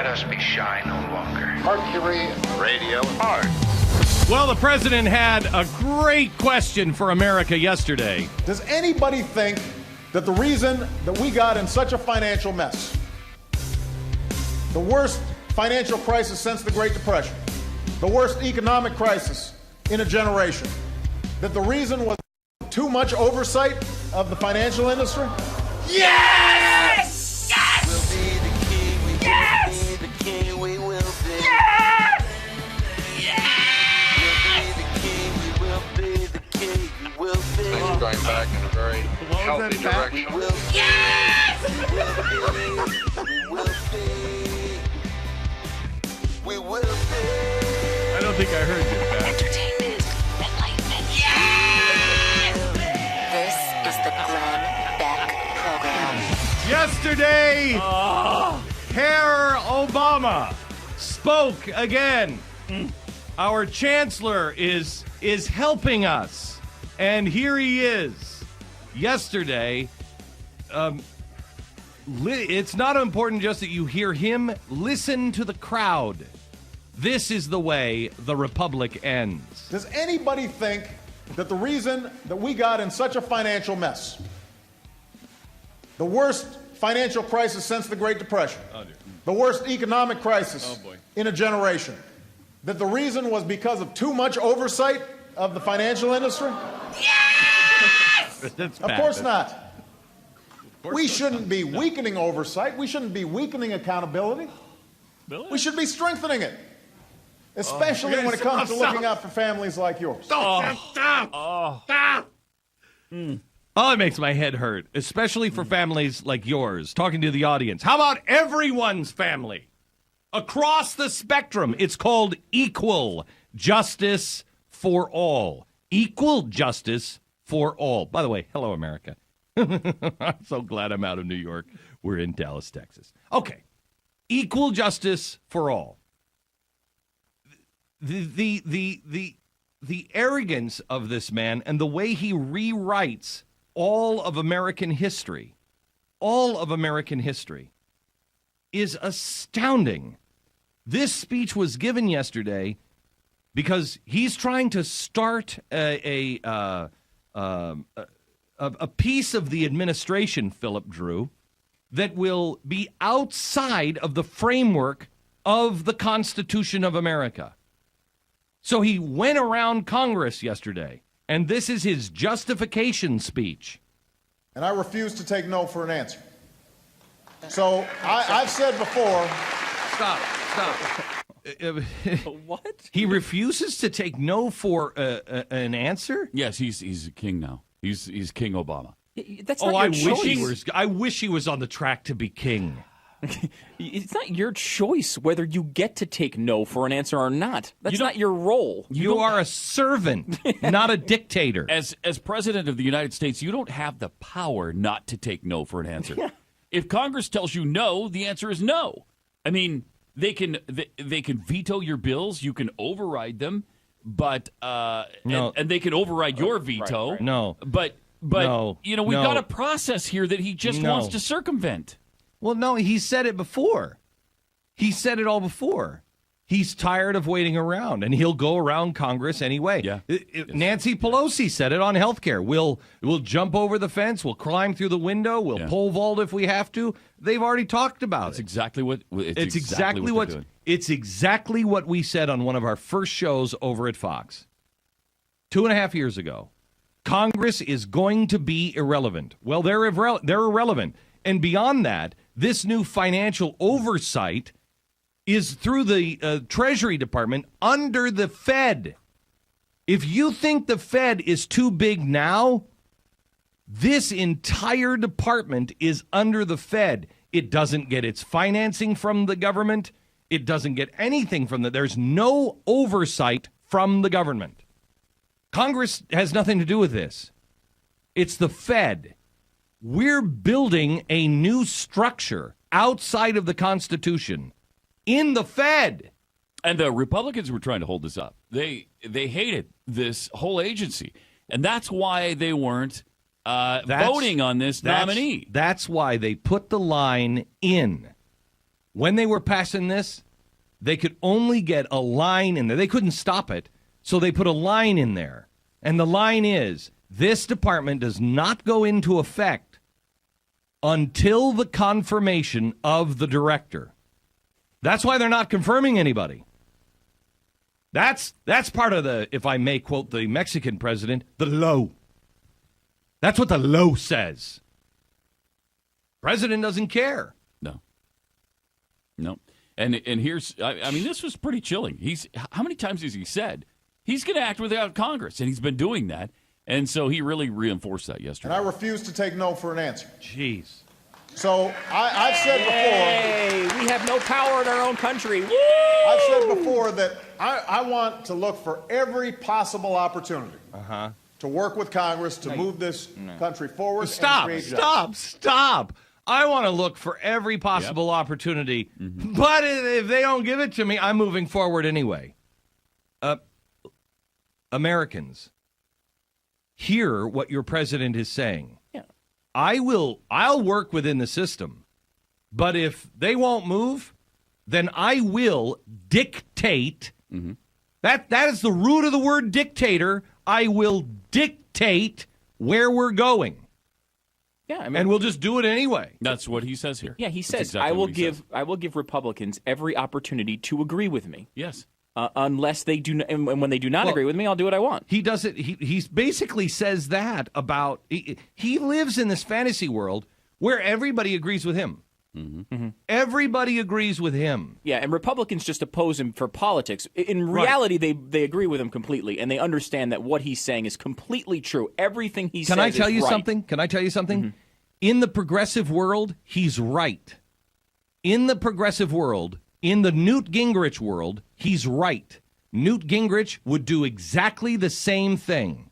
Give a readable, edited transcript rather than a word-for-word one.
Let us be shy no longer. Mercury Radio Hard. Well, the president had a great question for America yesterday. Does anybody think that the reason that we got in such a financial mess, the worst financial crisis since the Great Depression, the worst economic crisis in a generation, that the reason was too much oversight of the financial industry? Yes! Yes! We'll be the king, we Yes! will be the king, we will be. Yes! We'll be the king, we will be. Things are going back in a very healthy direction. We will be. Yes! We will be. We will be. I don't think I heard you, Pat. Entertainment, enlightenment. Yes! This is the Glenn Beck Program. Yesterday, Herr Obama spoke again. Our chancellor is helping us, and here he is. Yesterday, it's not important just that you hear him. Listen to the crowd. This is the way the republic ends. Does anybody think that the reason that we got in such a financial mess, the worst financial crisis since the Great Depression, the worst economic crisis in a generation, that the reason was because of too much oversight of the financial industry? Yes! Of course not. We shouldn't be weakening oversight. We shouldn't be weakening accountability. We should be strengthening it, especially when it comes to looking out for families like yours. Oh, it makes my head hurt, especially for families like yours. Talking to the audience. How about everyone's family? Across the spectrum, it's called equal justice for all. Equal justice for all. By the way, hello, America. I'm so glad I'm out of New York. We're in Dallas, Texas. Okay. Equal justice for all. The arrogance of this man and the way he rewrites all of American history is astounding. This speech was given yesterday because he's trying to start a piece of the administration, Philip Drew, that will be outside of the framework of the Constitution of America. So he went around Congress yesterday, and this is his justification speech. And I refuse to take no for an answer. So I've said before... Stop. What? He refuses to take no for an answer? Yes, he's a king now. He's King Obama. That's not your choice. I wish he was on the track to be king. It's not your choice whether you get to take no for an answer or not. That's not your role. You are a servant, not a dictator. As president of the United States, you don't have the power not to take no for an answer. Yeah. If Congress tells you no, the answer is no. I mean, they can veto your bills. You can override them, but No. and they can override your veto. Right. No. But No. we've got a process here that he just wants to circumvent. Well, no, he said it before. He said it all before. He's tired of waiting around, and he'll go around Congress anyway. Yeah. Nancy Pelosi said it on health care. We'll jump over the fence. We'll climb through the window. We'll pole vault if we have to. They've already talked about That's it. exactly what. It's exactly what we said on one of our first shows over at Fox 2.5 years ago. Congress is going to be irrelevant. Well, they're irrelevant. And beyond that, this new financial oversight is through the Treasury Department under the Fed. If you think the Fed is too big now, this entire department is under the Fed. It doesn't get its financing from the government. It doesn't get anything from there's no oversight from the government. Congress has nothing to do with this. It's the Fed. We're building a new structure outside of the Constitution in the Fed. And the Republicans were trying to hold this up. They hated this whole agency. And that's why they weren't voting on this nominee. That's why they put the line in. when they were passing this, they could only get a line in there. They couldn't stop it, so they put a line in there. And the line is, this department does not go into effect until the confirmation of the director. That's why they're not confirming anybody. That's part of the, if I may quote the Mexican president, the law. That's what the law says. President doesn't care. No. And here's, I mean, this was pretty chilling. How many times has he said he's going to act without Congress? And he's been doing that. And so he really reinforced that yesterday. And I refuse to take no for an answer. Jeez. So I've said before. Hey, we have no power in our own country. Woo! I've said before that I want to look for every possible opportunity to work with Congress to move this country forward. Stop. And create jobs. Stop. I want to look for every possible opportunity, but if they don't give it to me, I'm moving forward anyway. Americans, hear what your president is saying. Yeah. I'll work within the system, but if they won't move, then I will dictate. That is the root of the word dictator. I will dictate where we're going. Yeah, I mean, and we'll just do it anyway. That's what he says here. Yeah, he says, exactly I will give Republicans every opportunity to agree with me. Yes. Unless they do, and when they do not agree with me, I'll do what I want. He does it. He basically says that about he lives in this fantasy world where everybody agrees with him. Everybody agrees with him. Yeah, and Republicans just oppose him for politics. In reality, they agree with him completely, and they understand that what he's saying is completely true. Everything he says is right. Can I tell you something? In the progressive world, he's right. In the progressive world, in the Newt Gingrich world, he's right. Newt Gingrich would do exactly the same thing.